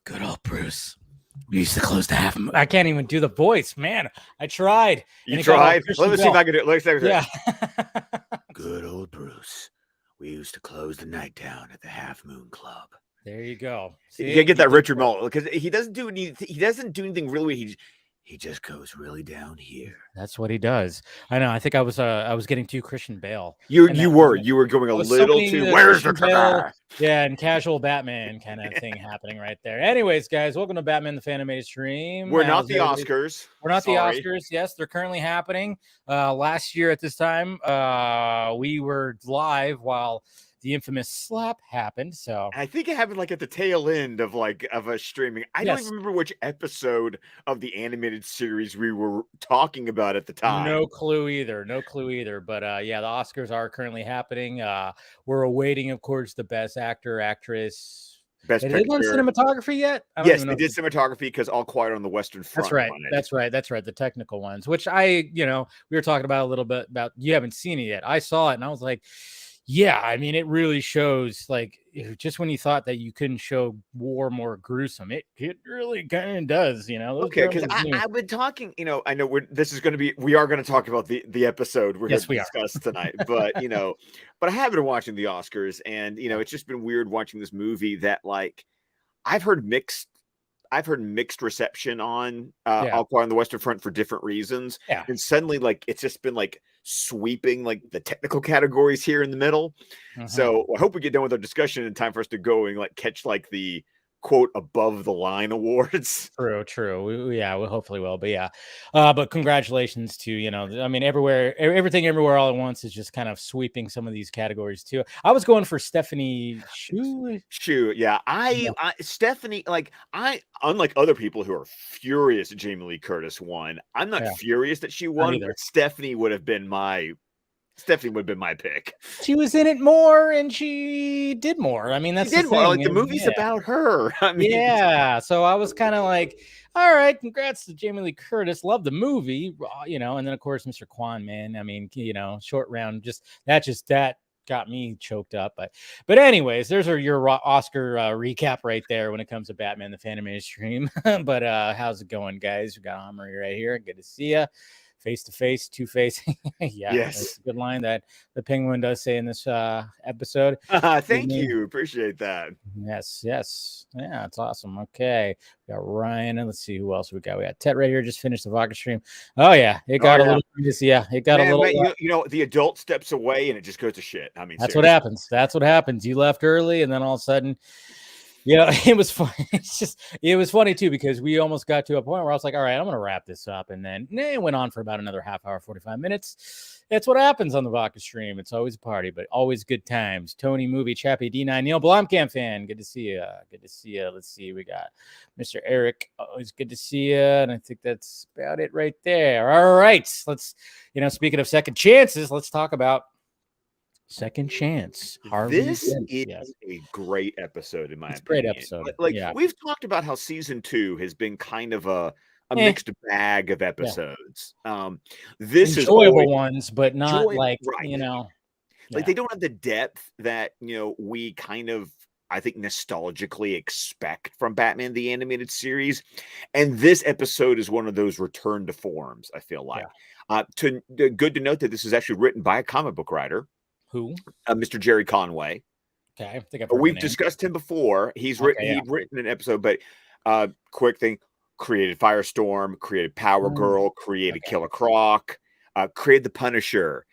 Good old Bruce. We used to close the half. I can't even do the voice, man. I tried. You tried? Let me see if I can do it. Let's see. Yeah. Good old Bruce. We used to close the night down at the Half Moon Club. There you go. See, you gotta get that Richard Mull because he doesn't do anything really. He just goes really down here. That's what he does. I know. I think I was getting too Christian Bale. You were going a little too. Where's the car? Yeah, and casual Batman kind of thing happening right there. Anyways, guys, welcome to Batman the Fan-imated stream. We're not the Oscars. We're not the Oscars. Yes, they're currently happening. Last year at this time, we were live while the infamous slap happened. So I think it happened like at the tail end of a streaming. I don't even remember which episode of the animated series we were talking about at the time. No clue either. But yeah, the Oscars are currently happening. We're awaiting, of course, the best actor, actress. Best Picture. They done cinematography yet? Yes, they did cinematography because All Quiet on the Western Front. That's right. The technical ones, which we were talking about a little bit about. You haven't seen it yet. I saw it and I was like, yeah, I mean, it really shows, like, just when you thought that you couldn't show war more gruesome, it really kind of does, Okay, because I've been talking, I know we are going to talk about the episode we're going to discuss tonight, but, but I have been watching the Oscars, and, it's just been weird watching this movie that, like, I've heard mixed reception on All Quiet on the Western Front for different reasons. Yeah. And suddenly, like, it's just been like sweeping like the technical categories here in the middle. So I hope we get done with our discussion in time for us to go and like catch like the quote above the line awards. True. We hopefully will. But yeah. But congratulations to, I mean, everything everywhere all at once is just kind of sweeping some of these categories too. I was going for Stephanie Shu. Yeah. Stephanie, like unlike other people who are furious that Jamie Lee Curtis won, I'm not furious that she won, but Stephanie would have been my pick. She was in it more and she did more. I mean, that's the thing. Like the movie's about her. I mean, so I was kind of like, all right, congrats to Jamie Lee Curtis. Love the movie, and then of course Mr. Kwan, man. I mean, short round, that got me choked up. But anyways, there's your Oscar recap right there when it comes to Batman the Fan-imated stream. But how's it going, guys? We got Omri right here. Good to see you. Face to face, two-face. Yeah, yes, that's a good line that the Penguin does say in this episode. Thank you, appreciate that. Yes, yeah, it's awesome. Okay, we got Ryan, and let's see who else we got. We got Tet right here. Just finished the vodka stream. Oh yeah, it got a little. It got a little. The adult steps away and it just goes to shit. I mean, that's seriously. That's what happens. You left early, and then all of a sudden. It was fun. It was funny too, because we almost got to a point where I was like, all right, I'm going to wrap this up. And then it went on for about another half hour, 45 minutes. That's what happens on the Vodka stream. It's always a party, but always good times. Tony Movie, Chappie, D9, Neil Blomkamp fan. Good to see you. Let's see. We got Mr. Eric. Always good to see you. And I think that's about it right there. All right. Let's, speaking of second chances, let's talk about Second Chance. This is a great episode, in my opinion. Great episode. We've talked about how season 2 has been kind of a mixed bag of episodes. This is enjoyable ones, but not like they don't have the depth that we kind of, I think, nostalgically expect from Batman the Animated Series. And this episode is one of those return to forms, I feel like. Good to note that this is actually written by a comic book writer. Who? Mr. Jerry Conway. Okay, I think we've discussed him before. He'd written an episode, but quick thing: created Firestorm, created Power Girl, created Killer Croc, created the Punisher.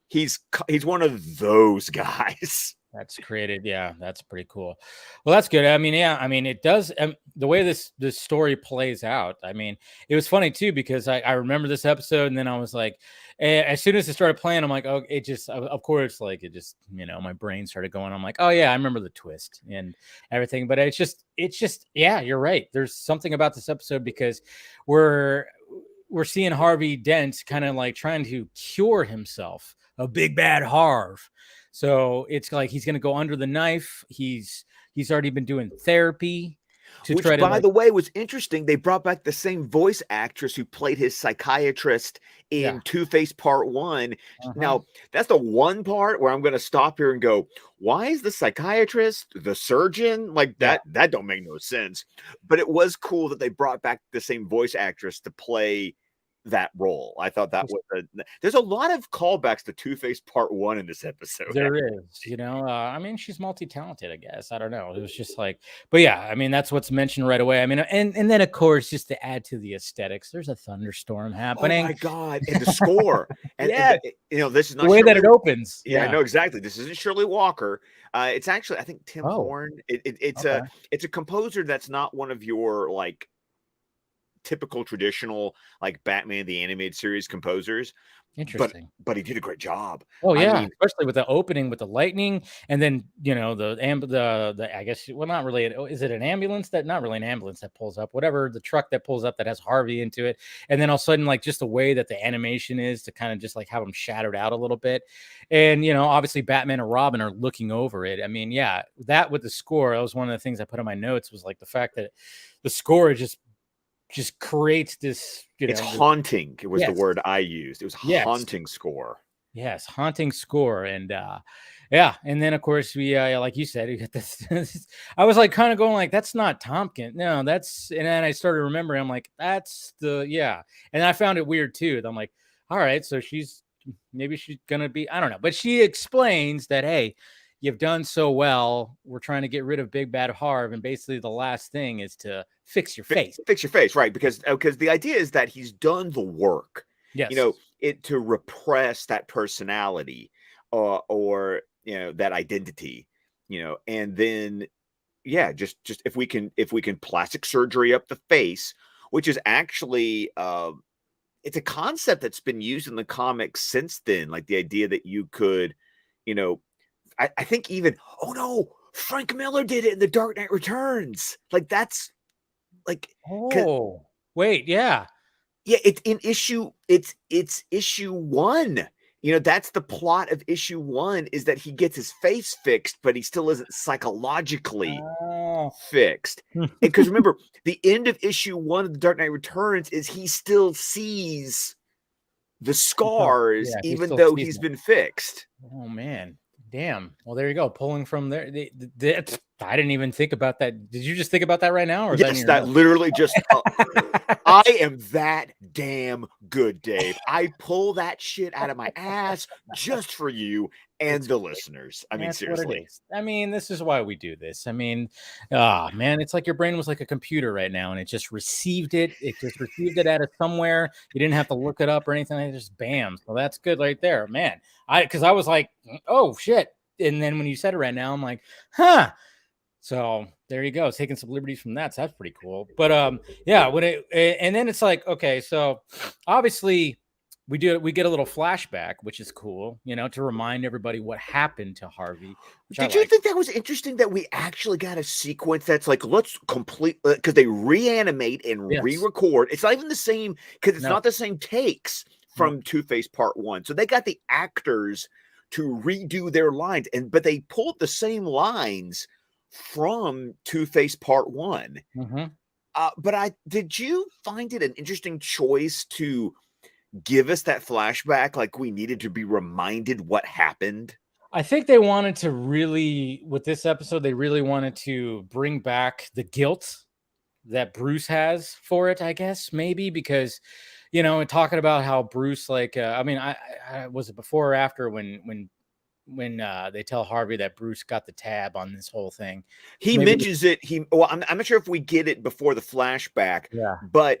He's one of those guys. That's created. Yeah, that's pretty cool. Well, that's good. I mean, it does. The way this story plays out, I mean, it was funny too, because I remember this episode, and then I was like, as soon as it started playing, I'm like, oh, it just, of course, like it just, my brain started going. I'm like, oh yeah, I remember the twist and everything. But it's just, yeah, you're right. There's something about this episode because we're seeing Harvey Dent kind of like trying to cure himself, a big bad Harv. So it's like he's going to go under the knife. He's already been doing therapy. Which, by the way, was interesting. They brought back the same voice actress who played his psychiatrist in Two-Face Part 1. Now, that's the one part where I'm going to stop here and go, why is the psychiatrist the surgeon? Like, that don't make no sense. But it was cool that they brought back the same voice actress to play that role. I thought that was there's a lot of callbacks to Two-Face Part 1 in this episode. There is, I mean, she's multi-talented, I guess. I don't know. It was just like, but yeah, I mean, that's what's mentioned right away. I mean, and then of course, just to add to the aesthetics, there's a thunderstorm happening. Oh my God. And the score. And this is not the way that it opens. Yeah, I know exactly. This isn't Shirley Walker. It's actually, I think, Tim Horn. It's a composer that's not one of your like typical traditional like Batman the Animated Series composers. Interesting, but he did a great job. Oh yeah, I mean, especially with the opening with the lightning, and then the I guess, well, not really. Is it an ambulance? That not really an ambulance that pulls up, whatever, the truck that pulls up that has Harvey into it, and then all of a sudden, like, just the way that the animation is to kind of just like have them shadowed out a little bit, and obviously Batman and Robin are looking over it. I mean, yeah, that with the score, that was one of the things I put in my notes, was like the fact that the score just creates this, it's haunting. It was the word I used. It was haunting score. Yes, haunting score. And and then of course we like you said, we got this I was like kind of going like, that's not Tompkins. No, that's, and then I started remembering, I'm like, that's and I found it weird too. I'm like, all right, so maybe she's gonna be, I don't know, but she explains that, hey, you've done so well, we're trying to get rid of Big Bad Harv, and basically the last thing is to fix your face. Fix your face, right? Because the idea is that he's done the work. Yes. To repress that personality or that identity, and then just if we can plastic surgery up the face, which is actually it's a concept that's been used in the comics since then, like the idea that you could, I think even, oh no, Frank Miller did it in The Dark Knight Returns. Like, that's like, oh wait, yeah, it's in issue. It's issue 1. That's the plot of issue 1, is that he gets his face fixed, but he still isn't psychologically fixed. Because remember, the end of issue 1 of The Dark Knight Returns is he still sees the scars, even though he's been fixed. Oh man. Damn. Well, there you go. Pulling from there. I didn't even think about that. Did you just think about that right now? Or yes, that literally just. I am that damn good, Dave. I pull that shit out of my ass just for you and the listeners. I mean, seriously. I mean, this is why we do this. I mean, man, it's like your brain was like a computer right now, and it just received it. It just received it out of somewhere. You didn't have to look it up or anything. It just bam. So that's good right there, man. Because I was like, oh shit. And then when you said it right now, I'm like, huh. So there you go, taking some liberties from that. So that's pretty cool. But and then it's like, okay, so obviously we get a little flashback, which is cool, to remind everybody what happened to Harvey. Did you think that was interesting that we actually got a sequence that's like, let's complete, because they reanimate and re-record. It's not even the same, because it's not the same takes from Two-Face Part 1. So they got the actors to redo their lines, but they pulled the same lines from Two-Face Part 1. But did you find it an interesting choice to give us that flashback? Like, we needed to be reminded what happened. I think they wanted to really, with this episode, they really wanted to bring back the guilt that Bruce has for it, I guess, maybe, because talking about how Bruce, like, I mean, I was it before or after when they tell Harvey that Bruce got the tab on this whole thing. He mentions it. I'm not sure if we get it before the flashback. But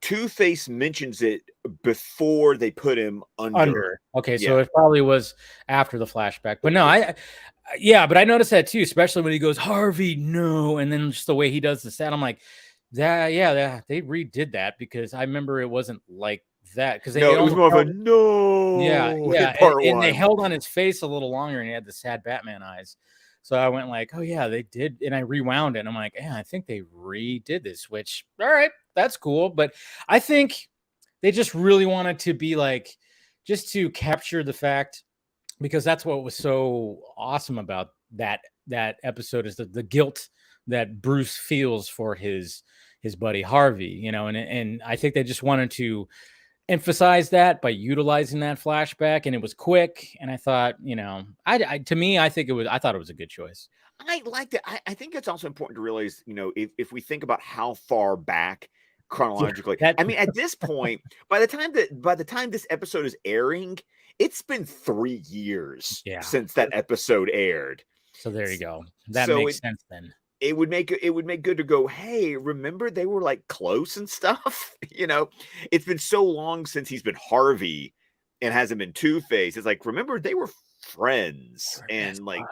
Two-Face mentions it before they put him under. Okay, so it probably was after the flashback. But no, but I noticed that too, especially when he goes, Harvey, no, and then just the way he does the stat. I'm like, they redid that, because I remember it wasn't like that, because it was more of a no. And they held on his face a little longer, and he had the sad Batman eyes. So I went like, oh yeah, they did. And I rewound it, and I'm like, yeah, I think they redid this, which, all right, that's cool. But I think they just really wanted to be like, just to capture the fact, because that's what was so awesome about that episode, is the guilt that Bruce feels for his buddy Harvey, you know, and I think they just wanted to emphasize that by utilizing that flashback, and it was quick. And I thought, you know, I thought it was a good choice. I liked it. I think it's also important to realize, you know, if we think about how far back chronologically, Yeah, I mean, at this point, by the time this episode is airing, it's been 3 years since that episode aired. So there you go. That makes sense then. It would make good to go, hey, remember they were like close and stuff? You know, it's been so long since he's been Harvey and hasn't been Two-Face. It's like, remember they were friends and like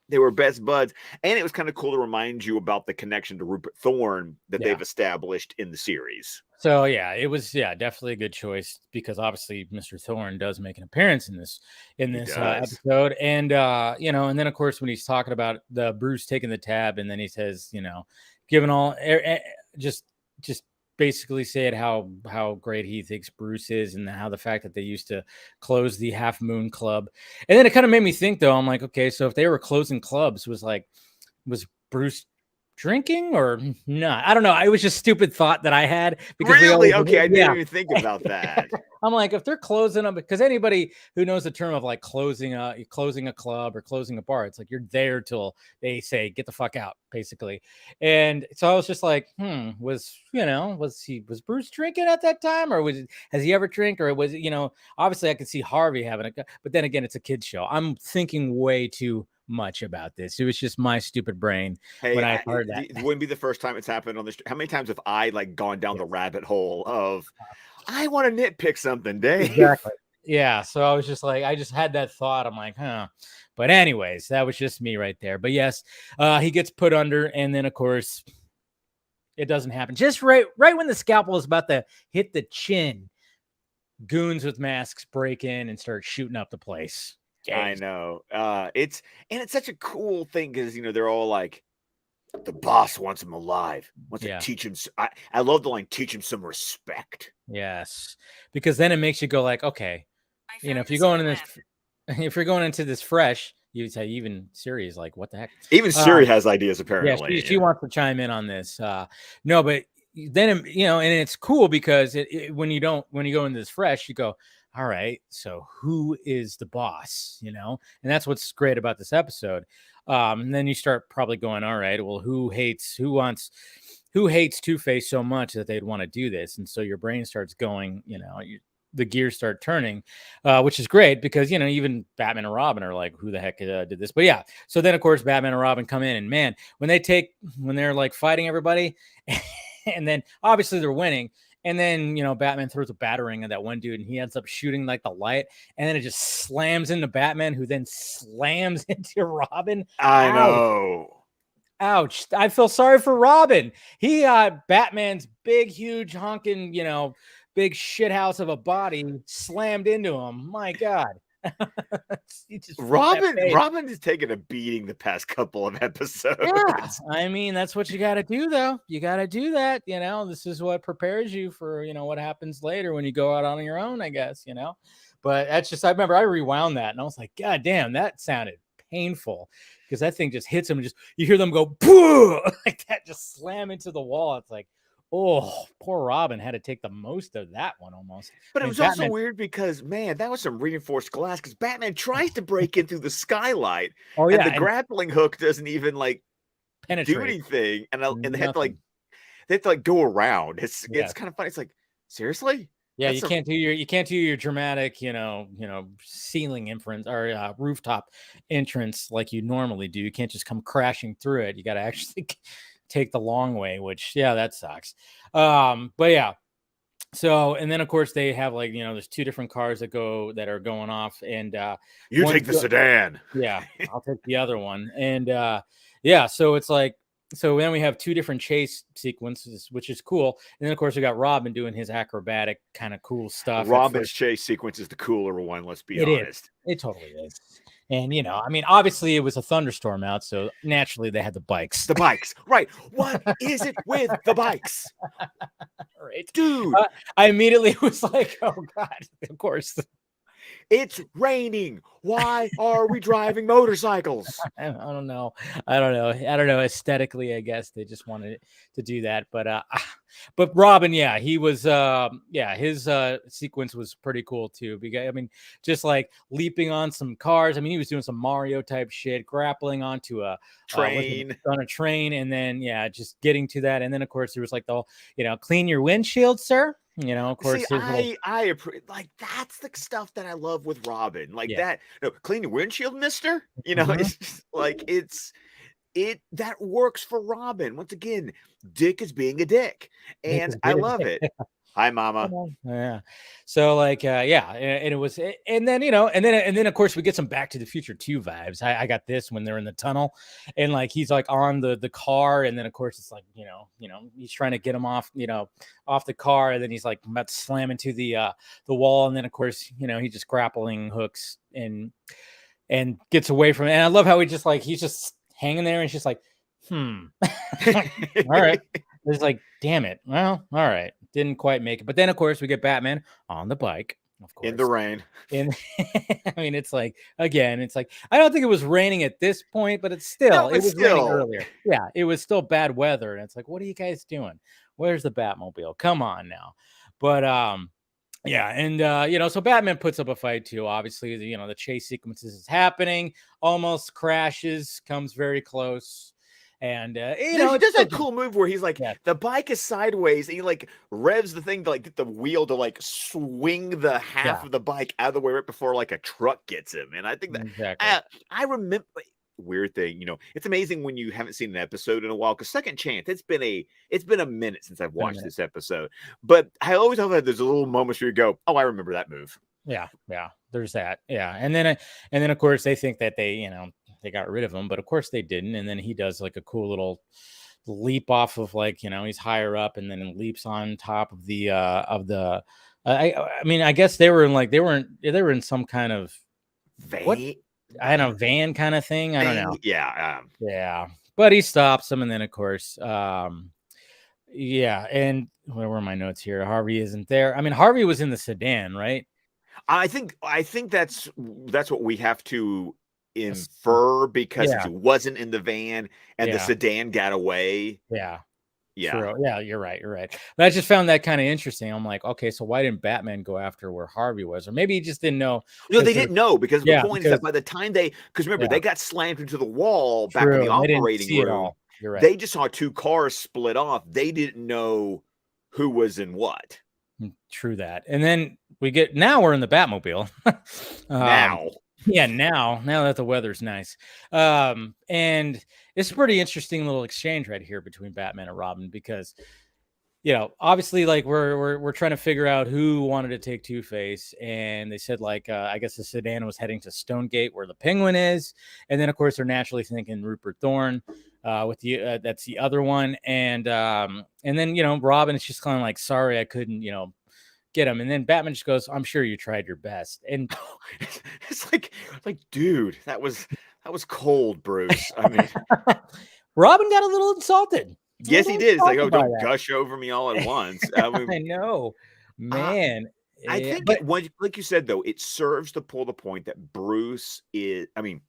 they were best buds. And it was kind of cool to remind you about the connection to Rupert Thorne that they've established in the series. So yeah, it was definitely a good choice, because obviously Mr. Thorne does make an appearance in this episode, and you know, and then of course when he's talking about the Bruce taking the tab, and then he says, you know, given all just basically said how great he thinks Bruce is, and how the fact that they used to close the Half Moon Club, and then it kind of made me think though. I'm like, okay, so if they were closing clubs, was Bruce drinking or not? I don't know. It was just stupid thought that I had. Because really? Okay, I didn't even think about that. I'm like, if they're closing them, because anybody who knows the term of like closing a club or closing a bar, it's like you're there till they say get the fuck out, basically. And so I was just like, was Bruce drinking at that time, or has he ever drank, or was it, you know, obviously I could see Harvey having a, but then again, it's a kid's show. I'm thinking way too much about this. It was just my stupid brain when I heard that. It wouldn't be the first time it's happened on this. How many times have I like gone down the rabbit hole of I want to nitpick something, Dave? Exactly. Yeah. So I was just like, I just had that thought. I'm like, But anyways, that was just me right there. But yes, he gets put under, and then of course it doesn't happen. Just right when the scalpel is about to hit the chin, goons with masks break in and start shooting up the place. I know. It's such a cool thing, because you know they're all like, the boss wants him alive. Wants to teach him. I love the line, teach him some respect. Yes, because then it makes you go like, okay, you know, if you're going into this fresh, you'd say even Siri is like, what the heck? Even Siri has ideas apparently. Yeah, she wants to chime in on this. No, but then, you know, and it's cool because when you go into this fresh, you go, all right, so who is the boss, you know? And that's what's great about this episode. And then you start probably going, all right, well, who hates Two-Face so much that they'd want to do this? And so your brain starts going, you know, the gears start turning, which is great, because, you know, even Batman and Robin are like, who the heck did this? But yeah, so then of course Batman and Robin come in, and man, when they're like fighting everybody and then obviously they're winning. And then, you know, Batman throws a batarang at that one dude, and he ends up shooting like the light, and then it just slams into Batman, who then slams into Robin. I know. Ouch. I feel sorry for Robin. He Batman's big, huge, honking, you know, big shithouse of a body slammed into him. My God. Robin is taking a beating the past couple of episodes. Yeah, I mean, that's what you got to do, though. You got to do that. You know, this is what prepares you for, you know, what happens later when you go out on your own, I guess, you know. But that's just, I remember I rewound that, and I was like, God damn, that sounded painful, because that thing just hits him, and just you hear them go boo, like that, just slam into the wall. It's like, oh, poor Robin had to take the most of that one almost. But it was also weird because, man, that was some reinforced glass, because Batman tries to break in through the skylight. Oh, yeah. And the grappling hook doesn't even like penetrate, do anything. And they have to go around. It's kind of funny. It's like, seriously? Yeah, you can't do your dramatic, you know, ceiling entrance or rooftop entrance like you normally do. You can't just come crashing through it. You got to actually take the long way, which that sucks. But yeah, so, and then of course they have, like, you know, there's two different cars that are going off, and you take the sedan. Yeah, I'll take the other one. And yeah, so it's like, so then we have two different chase sequences, which is cool. And then of course we got Robin doing his acrobatic kind of cool stuff. Robin's chase sequence is the cooler one, let's be honest. It totally is. And, you know, I mean, obviously it was a thunderstorm out, so naturally they had the bikes. The bikes, right. What is it with the bikes? Right. Dude. I immediately was like, oh, God, of course. It's raining. Why are we driving motorcycles? I don't know. I don't know. Aesthetically, I guess they just wanted to do that. But Robin, yeah, he was his sequence was pretty cool too. Because I mean, just like leaping on some cars. I mean, he was doing some Mario type shit, grappling onto a train. On a train, and then just getting to that. And then of course there was like the whole, clean your windshield, sir. Of course. See, I like that's the stuff that I love with Robin, like that. No, clean your windshield, mister. It's just, like that works for Robin. Once again, Dick is being a dick, and I love it. Hi, Mama. Yeah. So like, and it was, and then of course we get some Back to the Future 2 vibes. I got this when they're in the tunnel, and like he's like on the car, and then of course it's like he's trying to get him off off the car, and then he's like about to slam into the wall, and then of course he just grappling hooks and gets away from it. And I love how he's just hanging there, and it's just like, all right. It's like, damn it. Well, all right. Didn't quite make it. But then, of course, we get Batman on the bike, of course. In the rain. I mean, it's like, again, it's like, I don't think it was raining at this point, but it was raining earlier. Yeah, it was still bad weather. And it's like, what are you guys doing? Where's the Batmobile? Come on now. But, yeah, and so Batman puts up a fight too. Obviously, the chase sequences is happening, almost crashes, comes very close. And he does that cool move where he's like, the bike is sideways, and he like revs the thing to like get the wheel to like swing the half of the bike out of the way right before like a truck gets him. And I think that I remember, weird thing, it's amazing when you haven't seen an episode in a while, because Second Chance, it's been a minute since I've watched this episode, but I always have there's a little moments where you go, oh, I remember that move. Yeah, there's that. Yeah, and then of course they think that they got rid of him, but of course they didn't. And then he does like a cool little leap off of like he's higher up, and then leaps on top of the I mean, I guess they were in some kind of van. I don't know, van kind of thing. I don't know. Yeah. But he stops him, and then of course, and where were my notes here? Harvey isn't there. I mean, Harvey was in the sedan, right? I think that's what we have to infer, because if he wasn't in the van and the sedan got away. Yeah. True. Yeah, you're right. But I just found that kind of interesting. I'm like, okay, so why didn't Batman go after where Harvey was? Or maybe he just didn't know. No, they didn't know, because the point is that by the time because remember, they got slammed into the wall back in the operating room. You're right. They just saw two cars split off. They didn't know who was in what. True that. And then now we're in the Batmobile. Now that the weather's nice. And it's a pretty interesting little exchange right here between Batman and Robin, because obviously, like we're trying to figure out who wanted to take Two-Face, and they said like I guess the sedan was heading to Stonegate, where the Penguin is, and then of course they're naturally thinking Rupert Thorne with the that's the other one, and then Robin is just kind of like, sorry I couldn't get him. And then Batman just goes, I'm sure you tried your best. And it's like, dude, that was cold, Bruce. I mean, Robin got a little insulted. Yes, he did. It's like, oh, don't gush over me all at once. I mean, I know, man. I think, like you said, though, it serves to pull the point that Bruce is. I mean,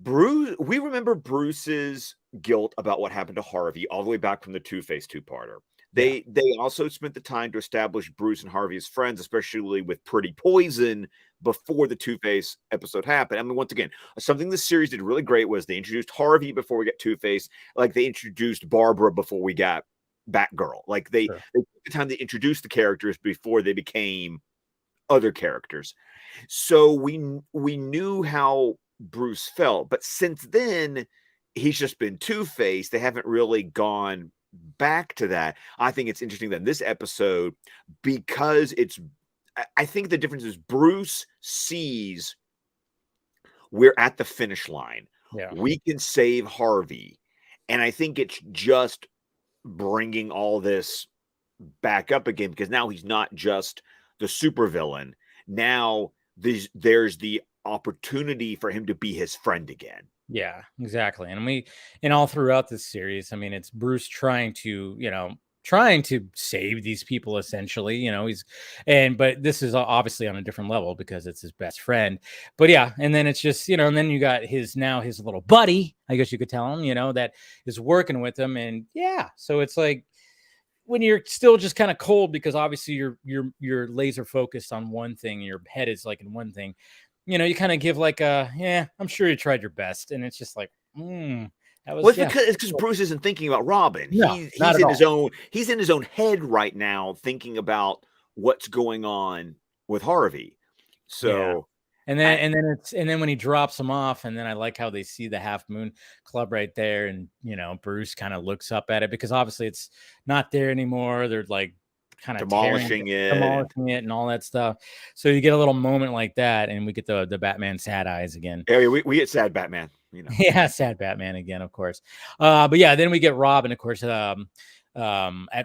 we remember Bruce's guilt about what happened to Harvey all the way back from the Two-Face two-parter. They also spent the time to establish Bruce and Harvey as friends, especially with Pretty Poison, before the Two-Face episode happened. I mean, once again, something this series did really great was they introduced Harvey before we got Two-Face, like they introduced Barbara before we got Batgirl. Like they took the time to introduce the characters before they became other characters. So we knew how Bruce felt, but since then he's just been Two-Face. They haven't really gone back to that. I think it's interesting that this episode, because I think the difference is Bruce sees we're at the finish line. Yeah. We can save Harvey. And I think it's just bringing all this back up again, because now he's not just the supervillain. Now there's the opportunity for him to be his friend again. Yeah, exactly. And all throughout this series, I mean, it's Bruce trying to, trying to save these people essentially, you know, but this is obviously on a different level because it's his best friend. But yeah, and then it's just, you know, and then you got his little buddy, I guess you could tell him, you know, that is working with him. And yeah, so it's like when you're still just kind of cold because obviously you're laser focused on one thing, your head is like in one thing, you know, you kind of give like I'm sure you tried your best. And it's just like, that was, well, it's because Bruce isn't thinking about Robin. No, He's in his own head right now, thinking about what's going on with Harvey. So, and then when he drops him off, and then I like how they see the Half Moon Club right there, and you know, Bruce kind of looks up at it because obviously it's not there anymore. They're like kind of demolishing it and all that stuff. So you get a little moment like that, and we get the Batman sad eyes again. Yeah, we get sad Batman. You know. Yeah, sad Batman again, of course. But yeah, then we get Robin, of course, at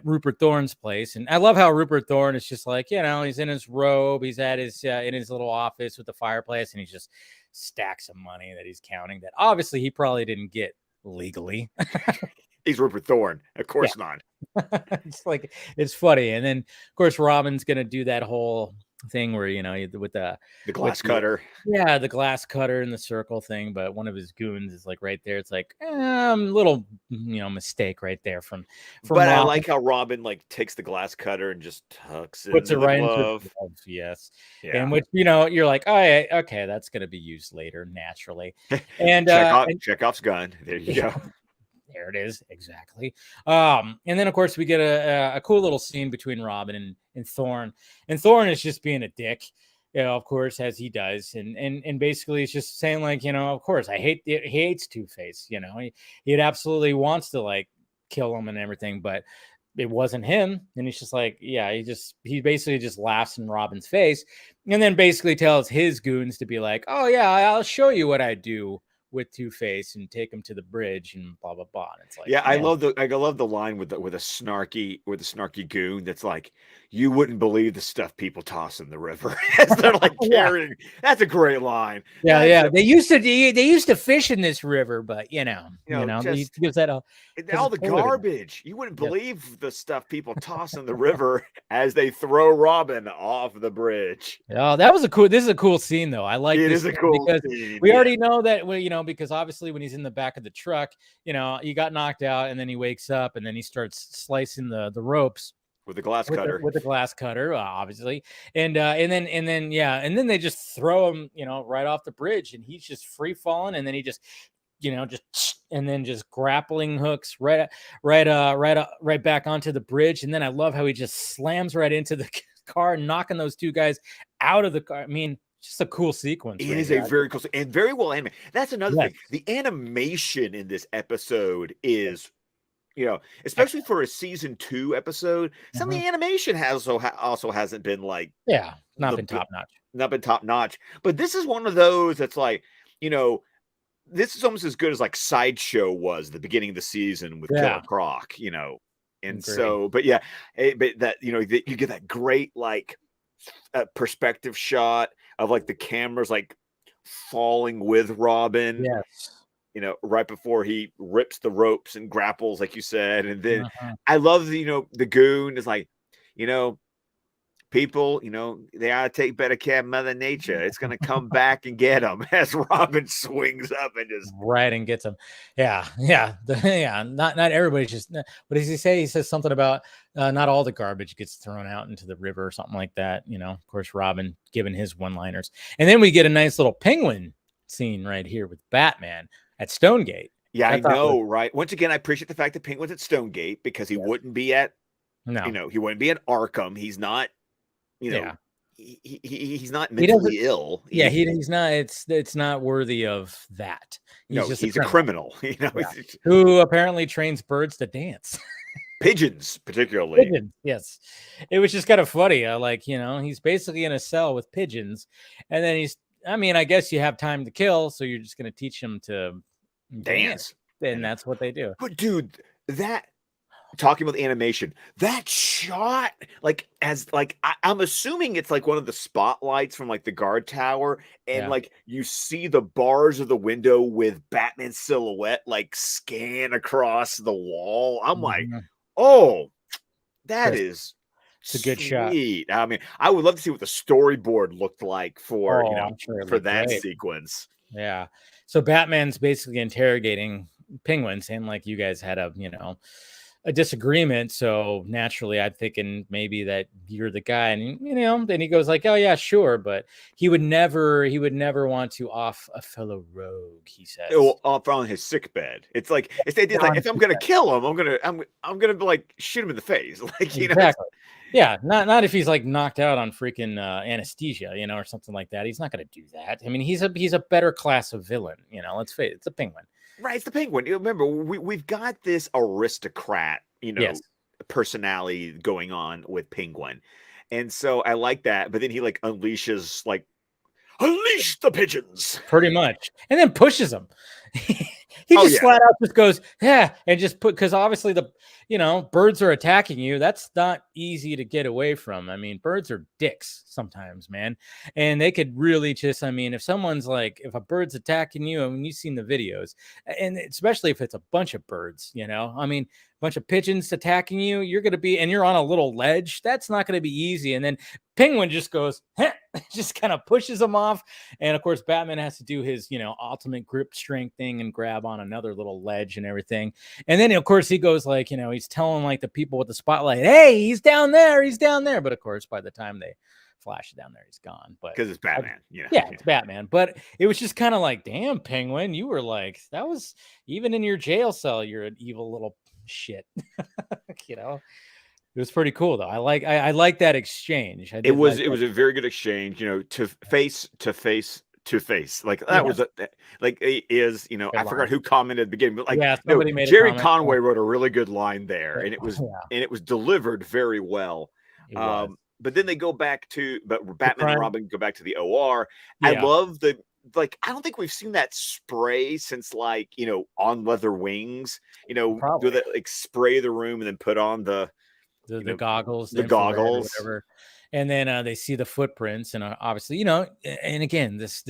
Rupert Thorne's place, and I love how Rupert Thorne is just like, you know, he's in his robe, he's at his in his little office with the fireplace, and he's just stacks of money that he's counting that obviously he probably didn't get legally. He's Rupert Thorne, of course not. It's like, it's funny, and then of course Robin's gonna do that whole thing where, you know, with the glass cutter, the glass cutter and the circle thing, but one of his goons is like right there. It's like little, you know, mistake right there from but Robin. I like how Robin like takes the glass cutter and just tucks it into the glove. Yes, and which, you know, you're like, oh yeah, okay, that's gonna be used later naturally. And Chekhov's gun, there you go. There it is, exactly. And then of course we get a cool little scene between Robin and Thorne, and Thorne is just being a dick, you know, of course, as he does, and basically it's just saying like, you know, of course he hates Two-Face, you know, he absolutely wants to like kill him and everything, but it wasn't him. And he's just like, yeah, he basically just laughs in Robin's face, and then basically tells his goons to be like, oh yeah, I'll show you what I do with Two-Face and take him to the bridge and blah blah blah. And it's like, yeah, man. I love the line with a snarky goon that's like, you wouldn't believe the stuff people toss in the river as they're like carrying. That's a great line. Yeah, they used to fish in this river, but you know, he gives that all the garbage. You wouldn't believe the stuff people toss in the river as they throw Robin off the bridge. Oh, this is a cool scene though. I like it. Is a cool scene. We already know that, you know, because obviously when he's in the back of the truck, you know, he got knocked out and then he wakes up and then he starts slicing the ropes with the glass cutter. With the glass cutter, obviously, and then they just throw him, you know, right off the bridge, and he's just free falling, and then he just, you know, and then just grappling hooks right back onto the bridge, and then I love how he just slams right into the car, knocking those two guys out of the car. I mean, just a cool sequence. It is a very cool and very well animated. That's another thing. The animation in this episode is, you know, especially for a season 2 episode, some of the animation also hasn't been like, not been top notch. But this is one of those that's like, you know, this is almost as good as like Sideshow was at the beginning of the season with Killer Croc, you know. And so, but that, you know, you get that great like perspective shot of like the cameras like falling with Robin. Yes. You know, right before he rips the ropes and grapples, like you said. And then I love the, you know, the goon is like, you know, people, you know, they ought to take better care of Mother Nature. It's going to come back and get them as Robin swings up and just and gets them. Yeah. Not everybody's just. What does he say? He says something about not all the garbage gets thrown out into the river or something like that. You know, of course, Robin giving his one-liners, and then we get a nice little penguin scene right here with Batman at Stonegate. Yeah, I know, right? Once again, I appreciate the fact that Penguin's at Stonegate because he wouldn't be at, you know, he wouldn't be at Arkham. He's not, you know, he's not mentally ill. Yeah, he's not. It's not worthy of that. He's a criminal. You know, who apparently trains birds to dance. Pigeons, particularly. Pigeons, yes. It was just kind of funny. Like, you know, he's basically in a cell with pigeons, and then I guess you have time to kill, so you're just going to teach him to dance. And that's what they do. But dude, talking about the animation, that shot, like, I'm assuming it's like one of the spotlights from like the guard tower, and like you see the bars of the window with Batman's silhouette like scan across the wall. I'm like, oh, That is it's a good shot. sweet. I mean, I would love to see what the storyboard looked like for, I'm sure it for looked that great. sequence. Yeah. So Batman's basically interrogating Penguin, saying like, you guys had a disagreement. So naturally, I'm thinking maybe that you're the guy. And then he goes like, oh yeah, sure. But he would never want to off a fellow rogue, he says. Off on his sick bed. It's like it's like if I'm gonna kill him, I'm gonna like shoot him in the face. Like, exactly. Yeah, not if he's like knocked out on freaking anesthesia, or something like that. He's not going to do that. I mean, he's a better class of villain. Let's face it, it's a Penguin. Right, it's the Penguin. Remember, we've got this aristocrat, Yes. personality going on with Penguin, and so I like that. But then he like unleashes unleash the pigeons, pretty much, and then pushes them. He just flat out just goes, yeah, and just because obviously birds are attacking you. That's not easy to get away from. I mean, birds are dicks sometimes, man, and they could really just, I mean, if someone's like, if a bird's attacking you, I mean, you've seen the videos, and especially if it's a bunch of birds, I mean, a bunch of pigeons attacking you, you're going to be, and you're on a little ledge. That's not going to be easy. And then Penguin just goes, just kind of pushes them off. And of course, Batman has to do his, ultimate grip strength thing and grab on another little ledge and everything. And then, of course, he goes like, he's telling like the people with the spotlight, hey, he's down there. He's down there. But of course, by the time they flash down there, he's gone. But because it's Batman. Yeah, it's Batman. But it was just kind of like, damn, Penguin, you were like, that was, even in your jail cell, you're an evil little shit. It was pretty cool though. I like that exchange. It was a very good exchange, to face to face to face. Like that was I forgot who commented at the beginning, but like somebody made Jerry Conway wrote a really good line there, and it was delivered very well. But then they go back to Batman and Robin go back to the OR. I love I don't think we've seen that spray since On Leather Wings, do that, like spray the room and then put on the goggles, the goggles, whatever. And then they see the footprints, and obviously, and again, this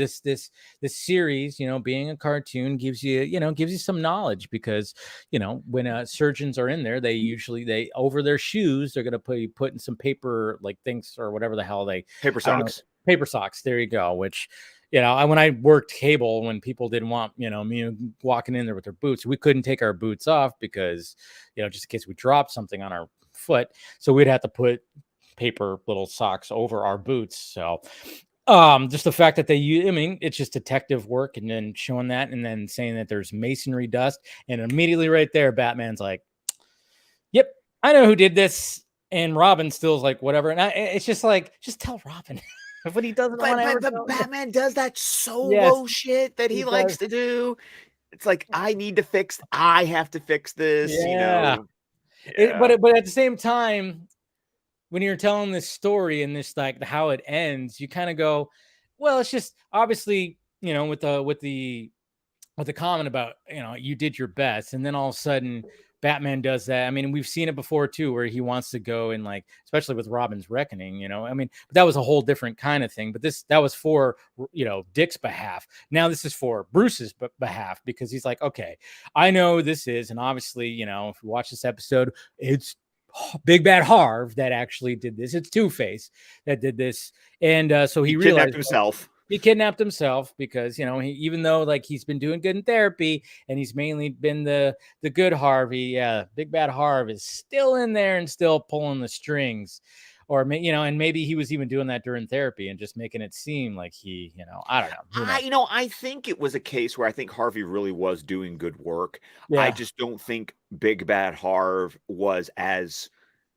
series, being a cartoon gives you some knowledge, because when surgeons are in there, they usually over their shoes they're gonna be putting some paper like things or whatever the hell paper socks. There you go. Which when I worked cable, when people didn't want me walking in there with their boots, we couldn't take our boots off because just in case we dropped something on our foot, so we'd have to put paper little socks over our boots. So just the fact that it's just detective work, and then showing that, and then saying that there's masonry dust, and immediately right there Batman's like, yep, I know who did this. And Robin still's like, whatever. And it's just like, just tell Robin. But he doesn't want to ever tell Batman does that solo shit that he likes to do. It's like, I have to fix this, But at the same time, when you're telling this story and this like how it ends, you kind of go, well, it's just obviously, with the comment about, you did your best, and then all of a sudden Batman does that. I mean, we've seen it before too, where he wants to go and like, especially with Robin's Reckoning, I mean, but that was a whole different kind of thing. But that was for, Dick's behalf. Now this is for Bruce's behalf, because he's like, okay, I know this is, and obviously, if you watch this episode, it's Big Bad Harv that actually did this. It's Two-Face that did this. And so he realized kidnapped himself. He kidnapped himself because, even though like he's been doing good in therapy and he's mainly been the good Harvey, Big Bad Harv is still in there and still pulling the strings. Or, and maybe he was even doing that during therapy and just making it seem like he, I don't know. I think it was a case where I think Harvey really was doing good work. Yeah. I just don't think Big Bad Harv was as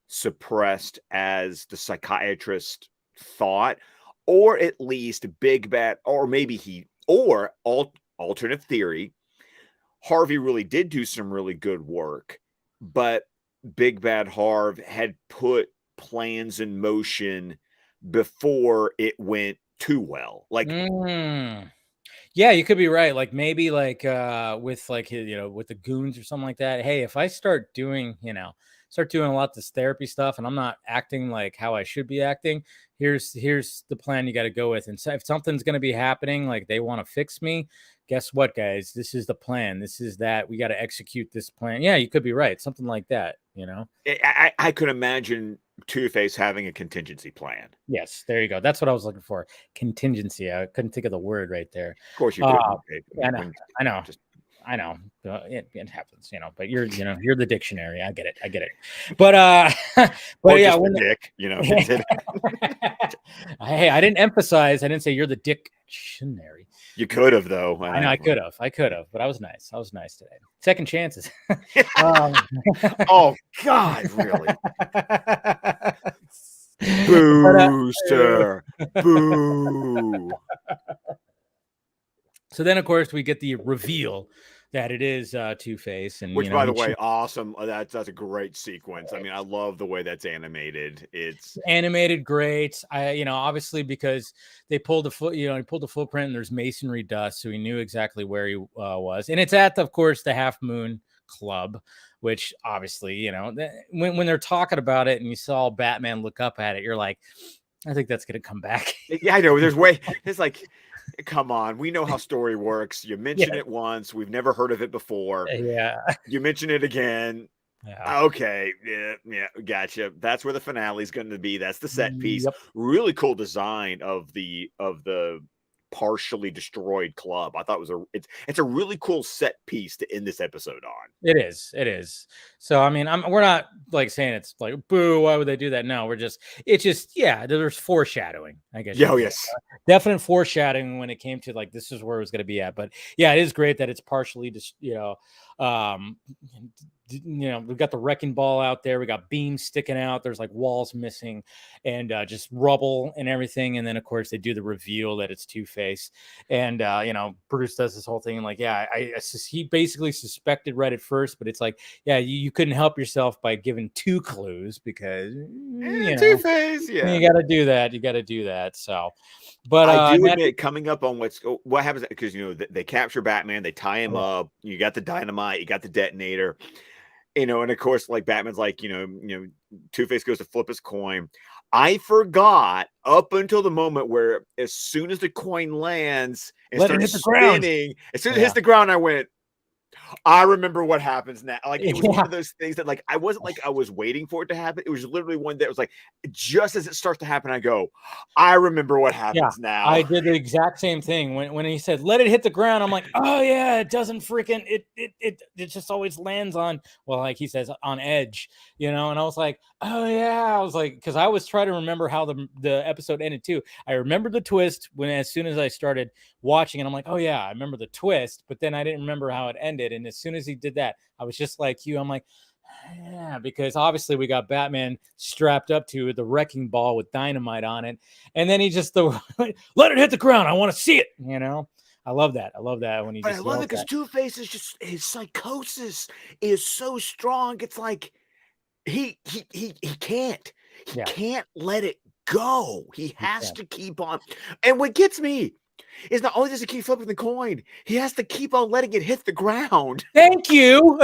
suppressed as the psychiatrist thought, or at least Big Bad, or maybe alternate theory, Harvey really did do some really good work, but Big Bad Harv had put plans in motion before it went too well. Like, yeah, you could be right. Like maybe like with like with the goons or something like that. Hey, if I start doing a lot of this therapy stuff and I'm not acting like how I should be acting, here's the plan you got to go with. And so if something's going to be happening, like they want to fix me, guess what, guys? This is the plan. This is that. We got to execute this plan. Yeah, you could be right. Something like that. you know? I could imagine Two-Face having a contingency plan. Yes, there you go. That's what I was looking for. Contingency. I couldn't think of the word right there. Of course you couldn't. Yeah, I know. It happens, you know, but you're the dictionary. I get it. But but yeah, when dick, you know. Hey, I didn't emphasize. I didn't say you're the dictionary. You could have, though. I know I could have, but I was nice. I was nice today. Second chances. Oh God, really? Booster. Boo. So then, of course, we get the reveal that it is Two-Face, and which, by the way, awesome. That's a great sequence. I mean, I love the way that's animated. It's animated great. Obviously because they pulled he pulled the footprint, and there's masonry dust, so he knew exactly where he was, and it's at, of course, the Half Moon Club, which obviously, when they're talking about it, and you saw Batman look up at it, you're like, I think that's gonna come back. Yeah, I know. It's like, come on, we know how story works. You mention it once, we've never heard of it before. Yeah, you mention it again. Yeah. Okay, yeah, gotcha. That's where the finale is going to be. That's the set piece. Yep. Really cool design of the partially destroyed club. I thought it's a really cool set piece to end this episode on. It is. So I mean, we're not like saying it's like, boo, why would they do that? No, there's foreshadowing, I guess. Yeah, yes, definite foreshadowing when it came to like, this is where it was going to be at. But yeah, it is great that it's partially just we've got the wrecking ball out there, we got beams sticking out, there's like walls missing, and just rubble and everything. And then of course they do the reveal that it's Two-Face, and Bruce does this whole thing like, he basically suspected right at first, but it's like, you couldn't help yourself by giving 2 clues because Two-Face, you got to do that. So but I do admit, coming up on what happens, because they capture Batman, they tie him up, you got the dynamite, you got the detonator, and of course, like, Batman's like, Two-Face goes to flip his coin. I forgot up until the moment where, as soon as the coin lands and starts spinning, as soon as it hits the ground, I went, I remember what happens now. Like, it was one of those things that, like, I wasn't like I was waiting for it to happen. It was literally one that was like, just as it starts to happen, I go, I remember what happens now. I did the exact same thing when he said, let it hit the ground. I'm like, oh yeah, it doesn't freaking it just always lands on, well, like he says, on edge, and I was like, oh yeah. I was like, because I was trying to remember how the episode ended too. I remember the twist as soon as I started watching it. I'm like, oh yeah, I remember the twist, but then I didn't remember how it ended. And as soon as he did that, I was just like you. I'm like, yeah, because obviously we got Batman strapped up to the wrecking ball with dynamite on it, and then he just let it hit the ground. I want to see it. I love that. When he. But I love it because Two-Face is just, his psychosis is so strong. It's like he can't let it go. He has to keep on. And what gets me is not only does he keep flipping the coin, he has to keep on letting it hit the ground. Thank you.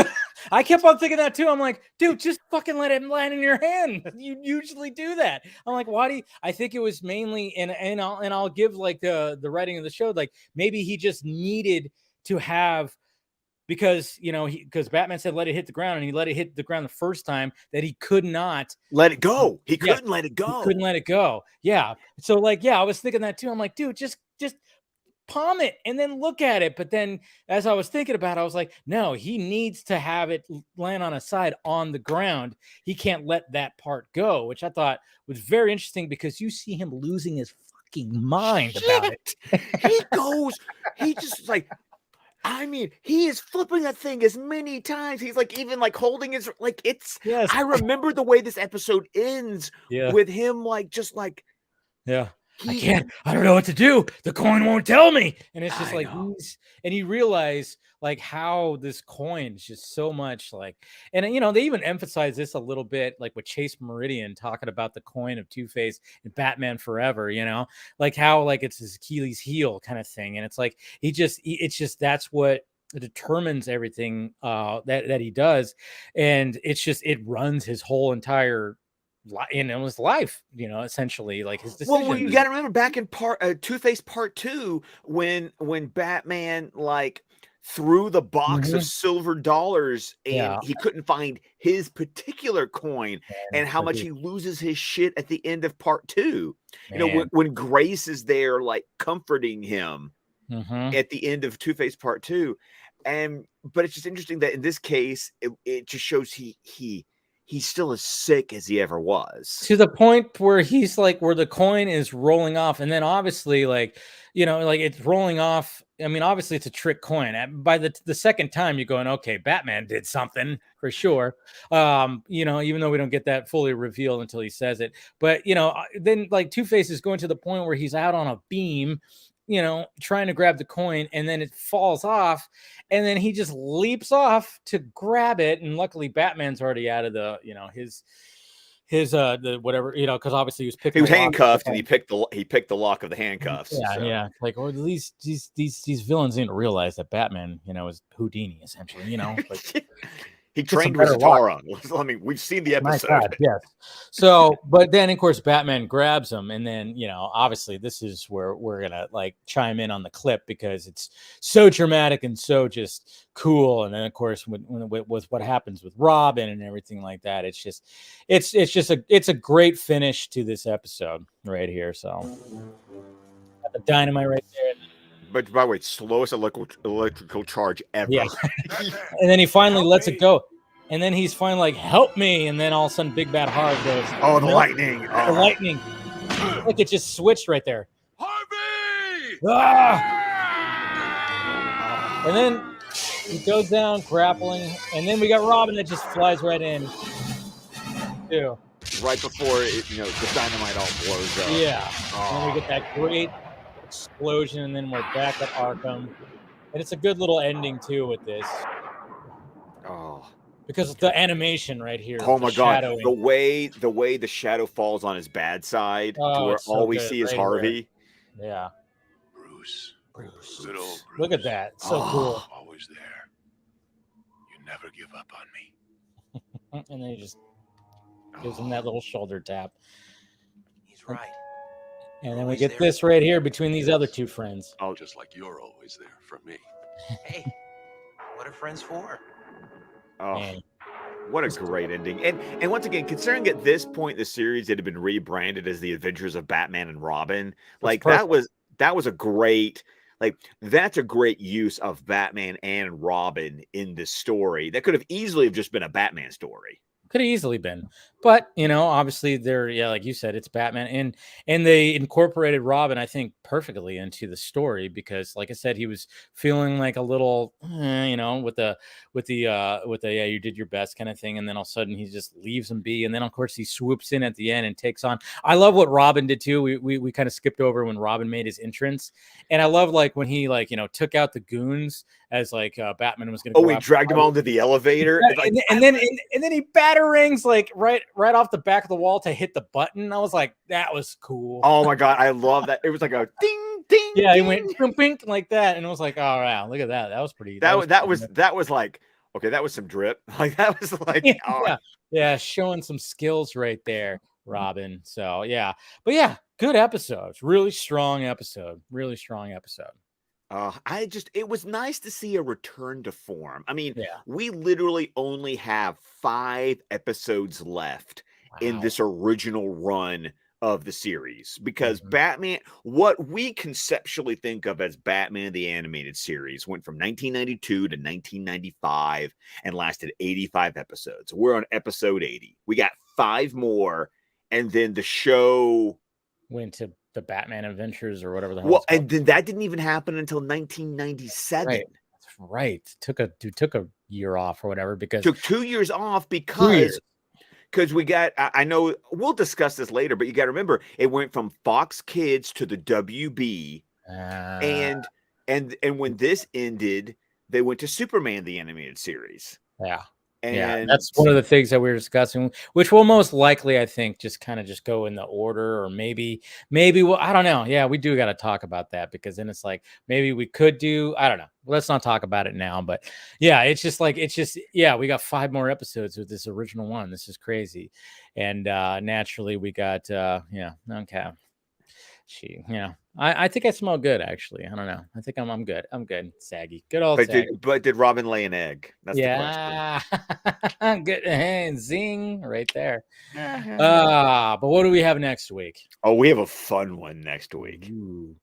I kept on thinking that too. I'm like, dude, just fucking let it land in your hand. You usually do that. I'm like, why do you? I think it was mainly, and I'll give like the writing of the show, like maybe he just needed to have, because because Batman said let it hit the ground, and he let it hit the ground the first time, that he could not let it go. He couldn't let it go. He couldn't let it go. Yeah. So like, I was thinking that too. I'm like, dude, just palm it and then look at it. But then as I was thinking about it, I was like, no, he needs to have it land on his side on the ground. He can't let that part go, which I thought was very interesting, because you see him losing his fucking mind about it. He just like, I mean, he is flipping that thing as many times. He's like, even like holding his, like, it's, yes. I remember the way this episode ends with him, like, just like, I don't know what to do. The coin won't tell me. And it's just like, and you realize like how this coin is just so much like, and they even emphasize this a little bit, like with Chase Meridian talking about the coin of Two-Face and Batman Forever, like how like it's his Achilles heel kind of thing. And it's like, it's just, that's what determines everything that he does. And it's just, it runs his whole entire in his life, essentially, like his decision. Well, you got to remember back in Two-Face Part 2, when Batman like through the box of silver dollars, and Yeah. he couldn't find his particular coin, and how much he loses his shit at the end of part 2. You know, when Grace is there, like, comforting him at the end of Two-Face part 2. But it's just interesting that in this case, it just shows he's still as sick as he ever was, to the point where he's like, where the coin is rolling off, and then obviously, like, you know, like, it's rolling off. I mean, obviously it's a trick coin. By the second time, you're going, okay, Batman did something for sure. You know, even though we don't get that fully revealed until he says it. But, you know, then, like, Two-Face is going to the point where he's out on a beam, you know, trying to grab the coin, and then it falls off, and then he just leaps off to grab it, and luckily Batman's already out of the, you know, his the whatever, you know, because obviously he was handcuffed, and he picked the lock of the handcuffs. Yeah. Like, or these villains need to realize that Batman, you know, is Houdini essentially, you know. Like, he trained with Zatara. I mean, we've seen the episode. God, yes. So, but then of course Batman grabs him, and then, you know, obviously this is where we're gonna, like, chime in on the clip because it's so dramatic and so just cool. And then of course with what happens with Robin and everything like that, it's just a great finish to this episode right here. So got the dynamite right there. But by the way, slowest electrical charge ever. Yeah. And then he finally lets it go. And then he's finally like, help me. And then all of a sudden, Big Bad Harv goes, oh, the lightning. The lightning. Like, it just switched right there. Harvey! Ah! And then he goes down, grappling. And then we got Robin that just flies right in, too. Right before the dynamite all blows up. Yeah. And then we get that great explosion, and then we're back at Arkham, and it's a good little ending too with this. Oh, because the animation right here. Oh my god, the way the shadow falls on his bad side, to where all we see is Harvey. Yeah, Bruce. Good old Bruce. Look at that, so cool. Always there. You never give up on me. And then he just gives him that little shoulder tap. He's right. And then we get this right here between these other two friends. Oh, just like you're always there for me. Hey, what are friends for? Oh, man. What a great ending. And once again, considering at this point in the series it had been rebranded as The Adventures of Batman and Robin, like that was a great, like, that's a great use of Batman and Robin in this story. That could have easily have just been a Batman story. Could have easily been, but, you know, obviously like you said, it's Batman, and they incorporated Robin, I think, perfectly into the story because, like I said, he was feeling like a little, you know, with the yeah, you did your best kind of thing, and then all of a sudden he just leaves him be, and then of course he swoops in at the end and takes on. I love what Robin did too. We kind of skipped over when Robin made his entrance, and I love, like, when he, like, you know, took out the goons as, like, Batman was going to. Oh, he dragged him onto the elevator, and then he batarangs, like, right off the back of the wall to hit the button. I was like, that was cool. Oh my god, I love that. It was like a ding ding. Yeah, ding. He went pink, pink like that, and it was like, oh wow, look at that. That was pretty. That was like, okay, that was some drip. Like, that was like, yeah, showing some skills right there, Robin. So yeah, but yeah, good episode. Really strong episode. Really strong episode. It was nice to see a return to form. I mean, yeah. We literally only have 5 episodes left in this original run of the series because Batman, what we conceptually think of as Batman the Animated Series, went from 1992 to 1995 and lasted 85 episodes. We're on episode 80. We got 5 more, and then the show went to the Batman Adventures or whatever the hell. Well, and then that didn't even happen until 1997. Right. Took a year off or whatever because took 2 years off because we got. I know we'll discuss this later, but you got to remember it went from Fox Kids to the WB, and when this ended, they went to Superman the Animated Series. Yeah. And that's one of the things that we were discussing, which will most likely, I think, just go in the order, or maybe well, I don't know. Yeah, we do got to talk about that because then it's like maybe we could do. I don't know. Let's not talk about it now. But yeah, we got 5 more episodes with this original one. This is crazy, and naturally we got okay. I think I smell good, actually. I don't know. I think I'm good. I'm good. Saggy. Good old Saggy. But did Robin lay an egg? That's the question. Good. And zing right there. But what do we have next week? Oh, we have a fun one next week. Ooh.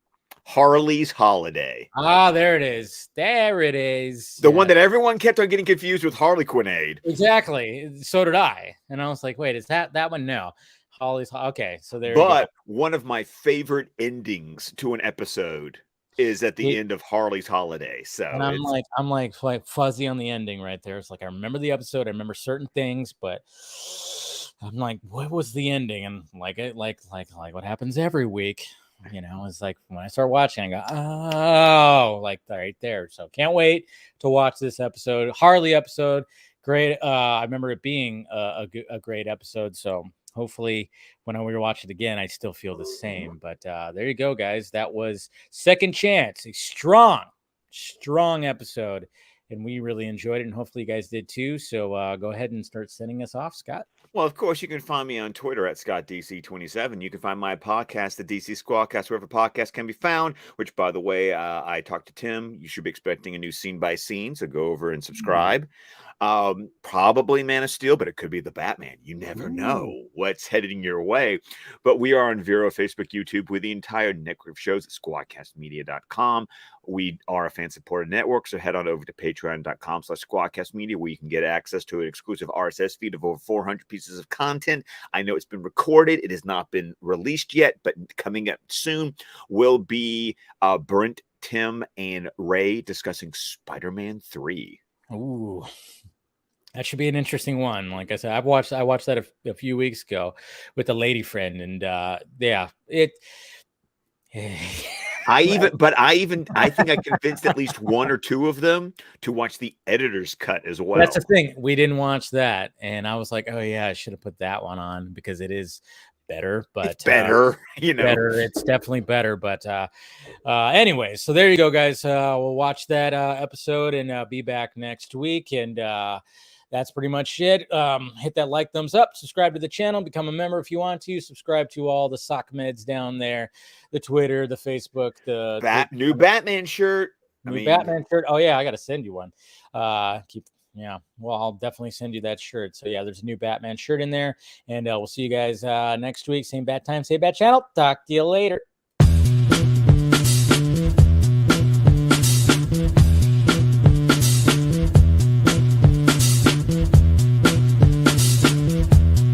Harley's Holiday. There it is. There it is. The one that everyone kept on getting confused with Harlequinade. Exactly. So did I. And I was like, wait, is that one? No. Holly's okay, so there. But one of my favorite endings to an episode is at the end of Harley's Holiday. So and I'm like fuzzy on the ending right there. It's like I remember the episode, I remember certain things, but I'm like, what was the ending? And like what happens every week, it's like when I start watching, I go, oh, like right there. So can't wait to watch this episode, Harley episode. Great. I remember it being a great episode. So hopefully when we watch it again, I still feel the same. But there you go, guys. That was Second Chance, a strong episode. And we really enjoyed it. And hopefully you guys did too. So go ahead and start sending us off, Scott. Well, of course, you can find me on Twitter at ScottDC27. You can find my podcast, the DC Squadcast, wherever podcasts can be found, which, by the way, I talked to Tim. You should be expecting a new scene by scene. So go over and subscribe. Probably Man of Steel, but it could be the Batman. You never know what's heading your way. But we are on Vero, Facebook, YouTube with the entire network of shows at squadcastmedia.com. We are a fan-supported network, so head on over to patreon.com/squadcastmedia, where you can get access to an exclusive RSS feed of over 400 pieces of content. I know it's been recorded. It has not been released yet, but coming up soon will be Brent, Tim, and Ray discussing Spider-Man 3. Ooh, that should be an interesting one. Like I said, I watched that a few weeks ago with a lady friend, and I think I convinced at least one or two of them to watch the editor's cut as well. That's the thing. We didn't watch that, and I was like, oh yeah, I should have put that one on because it is better, but it's better, better. It's definitely better. But anyway, so there you go, guys. We'll watch that episode and be back next week. And that's pretty much it. Hit that like, thumbs up, subscribe to the channel, become a member if you want to. Subscribe to all the sock meds down there, the Twitter, the Facebook, the new Batman shirt. Batman shirt. Oh yeah, I got to send you one. Yeah, well, I'll definitely send you that shirt. So, yeah, there's a new Batman shirt in there. And we'll see you guys next week. Same bat time, same bat channel. Talk to you later.